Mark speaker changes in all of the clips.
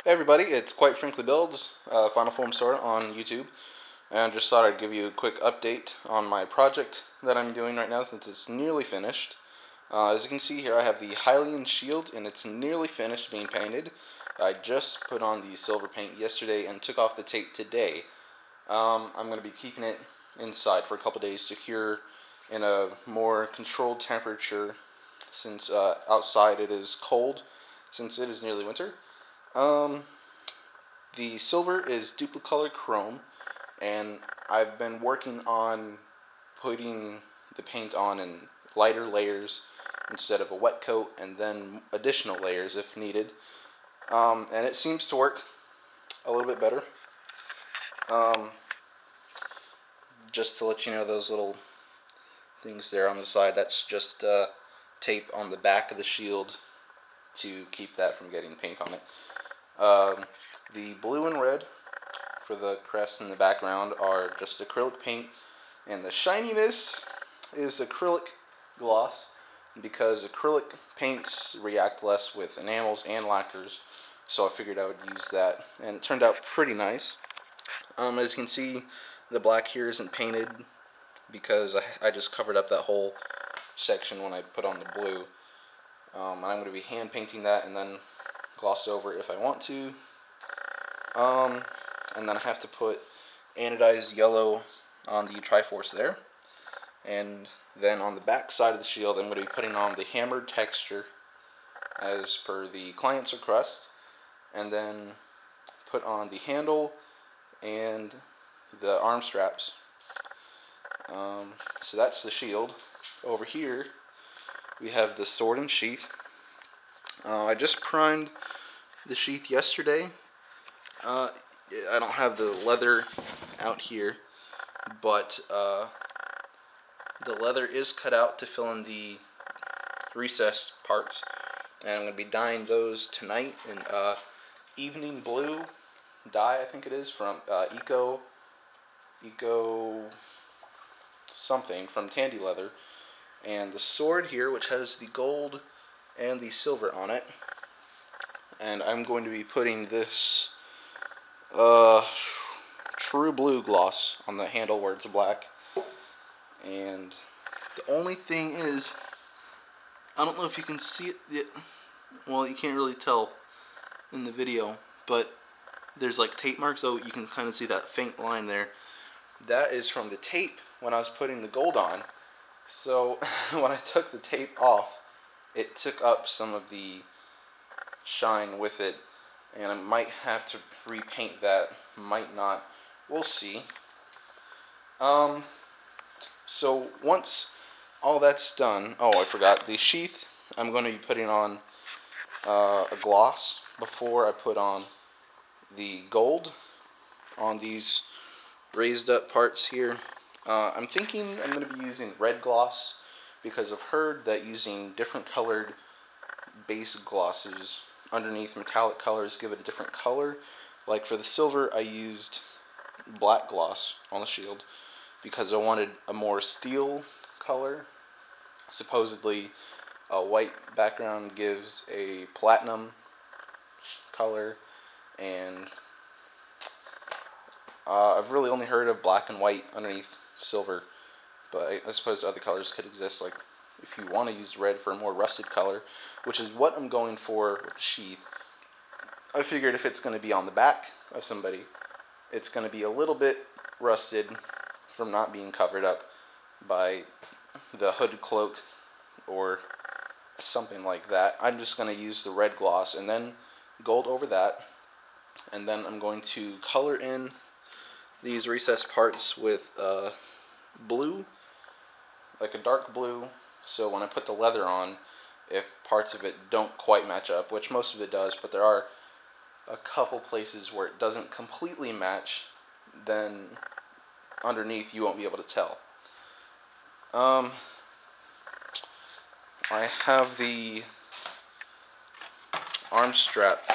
Speaker 1: Hey everybody, it's Quite Frankly Builds, Final Form Store on YouTube, and just thought I'd give you a quick update on my project that I'm doing right now since it's nearly finished. As you can see here, I have the Hylian shield and it's nearly finished being painted. I just put on the silver paint yesterday and took off the tape today. I'm going to be keeping it inside for a couple days to cure in a more controlled temperature since outside it is cold since it is nearly winter. The silver is duplicolor chrome, and I've been working on putting the paint on in lighter layers instead of a wet coat and then additional layers if needed. And it seems to work a little bit better. Just to let you know, those little things there on the side, that's just tape on the back of the shield to keep that from getting paint on it. The blue and red for the crest and the background are just acrylic paint, and the shininess is acrylic gloss because acrylic paints react less with enamels and lacquers, so I figured I would use that, and it turned out pretty nice. As you can see, the black here isn't painted because I just covered up that whole section when I put on the blue. I'm going to be hand painting that and then gloss over it if I want to. And then I have to put anodized yellow on the Triforce there. And then on the back side of the shield, I'm going to be putting on the hammered texture as per the client's request. And then put on the handle and the arm straps. So that's the shield. Over here, we have the sword and sheath. I just primed the sheath yesterday. I don't have the leather out here, but the leather is cut out to fill in the recessed parts, and I'm going to be dyeing those tonight in evening blue dye, I think it is, from Eco something from Tandy Leather. And the sword here, which has the gold and the silver on it, and I'm going to be putting this true blue gloss on the handle where it's black. And the only thing is, I don't know if you can see it, well, you can't really tell in the video, but there's like tape marks, so you can kind of see that faint line there. That is from the tape when I was putting the gold on. So when I took the tape off, it took up some of the shine with it, and I might have to repaint that, might not, we'll see. So once all that's done, oh, I forgot, the sheath, I'm going to be putting on a gloss before I put on the gold on these raised up parts here. I'm thinking I'm going to be using red gloss because I've heard that using different colored base glosses underneath metallic colors give it a different color. Like for the silver, I used black gloss on the shield because I wanted a more steel color. Supposedly a white background gives a platinum color, and I've really only heard of black and white underneath silver, but I suppose other colors could exist, like if you want to use red for a more rusted color, which is what I'm going for with the sheath. I figured if it's going to be on the back of somebody, it's going to be a little bit rusted from not being covered up by the hooded cloak or something like that. I'm just going to use the red gloss and then gold over that, and then I'm going to color in these recessed parts with blue, like a dark blue, so when I put the leather on, if parts of it don't quite match up, which most of it does, but there are a couple places where it doesn't completely match, then underneath you won't be able to tell. I have the arm strap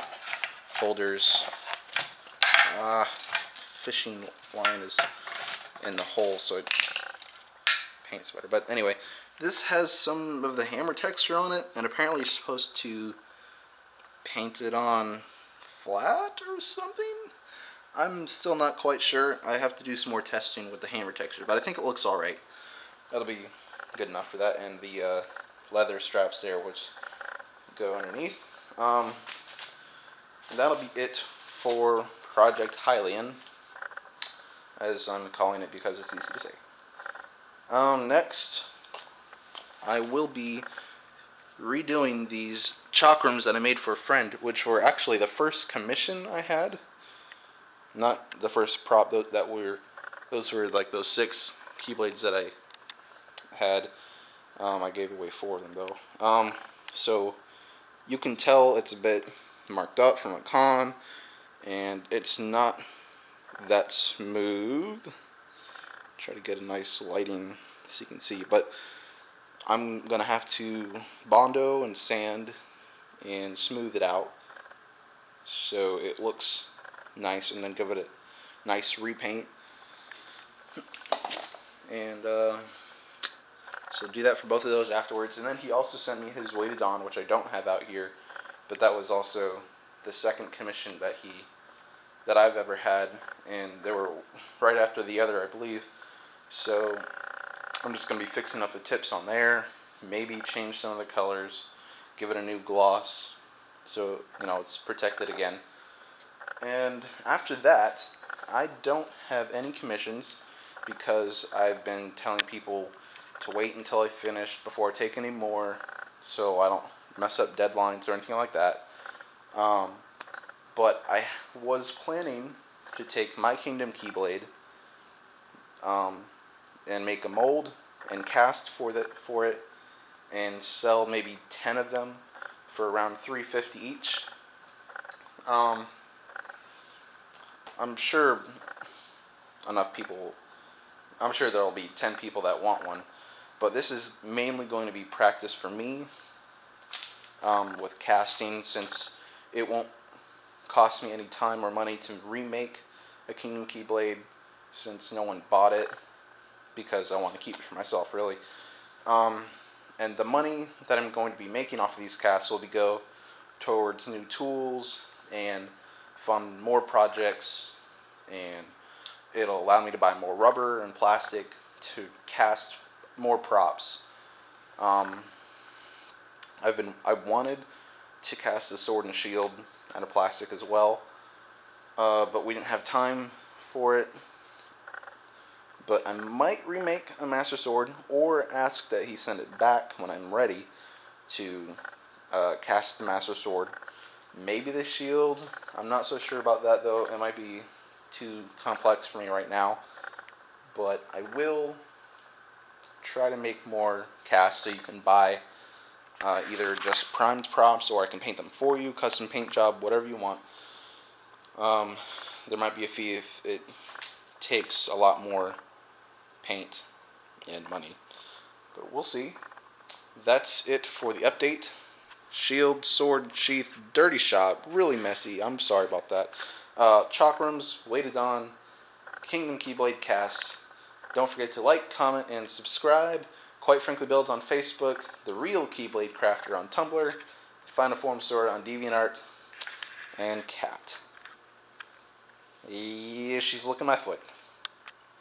Speaker 1: holders. Fishing line is in the hole, so it paints better. But anyway, this has some of the hammer texture on it, and apparently you're supposed to paint it on flat or something. I'm still not quite sure. I have to do some more testing with the hammer texture, but I think it looks alright. That'll be good enough for that, and the leather straps there, which go underneath. That'll be it for Project Hylian, as I'm calling it because it's easy to say. Next, I will be redoing these chakrams that I made for a friend, which were actually the first commission I had. Not the first prop. Those were like those 6 keyblades that I had. I gave away 4 of them though. So you can tell it's a bit marked up from a con, and it's not that smooth. Try to get a nice lighting so you can see, but I'm gonna have to Bondo and sand and smooth it out so it looks nice, and then give it a nice repaint. And so do that for both of those afterwards. And then he also sent me his Weighted On, which I don't have out here, but that was also the second commission that I've ever had, and they were right after the other, I believe. So I'm just going to be fixing up the tips on there, maybe change some of the colors, give it a new gloss, so it's protected again. And after that, I don't have any commissions because I've been telling people to wait until I finish before I take any more, so I don't mess up deadlines or anything like that. But I was planning to take my Kingdom Keyblade and make a mold and cast for it and sell maybe 10 of them for around $350 each. I'm sure there'll be 10 people that want one, but this is mainly going to be practice for me with casting, since it won't cost me any time or money to remake a Kingdom Keyblade, since no one bought it, because I want to keep it for myself, really. And the money that I'm going to be making off of these casts will go towards new tools and fund more projects, and it'll allow me to buy more rubber and plastic to cast more props. I wanted to cast a sword and shield out of plastic as well, but we didn't have time for it. But I might remake a master sword, or ask that he send it back when I'm ready to cast the master sword. Maybe the shield. I'm not so sure about that though. It might be too complex for me right now. But I will try to make more casts so you can buy either just primed props, or I can paint them for you, custom paint job, whatever you want. There might be a fee if it takes a lot more paint and money, but we'll see. That's it for the update. Shield, sword, sheath, dirty shop, really messy. I'm sorry about that. Chakrams, Weighted On, Kingdom Keyblade casts. Don't forget to like, comment, and subscribe. Quite Frankly Builds on Facebook, The Real Keyblade Crafter on Tumblr, Final Form Sword on DeviantArt, and Cat. Yeah, she's licking my foot.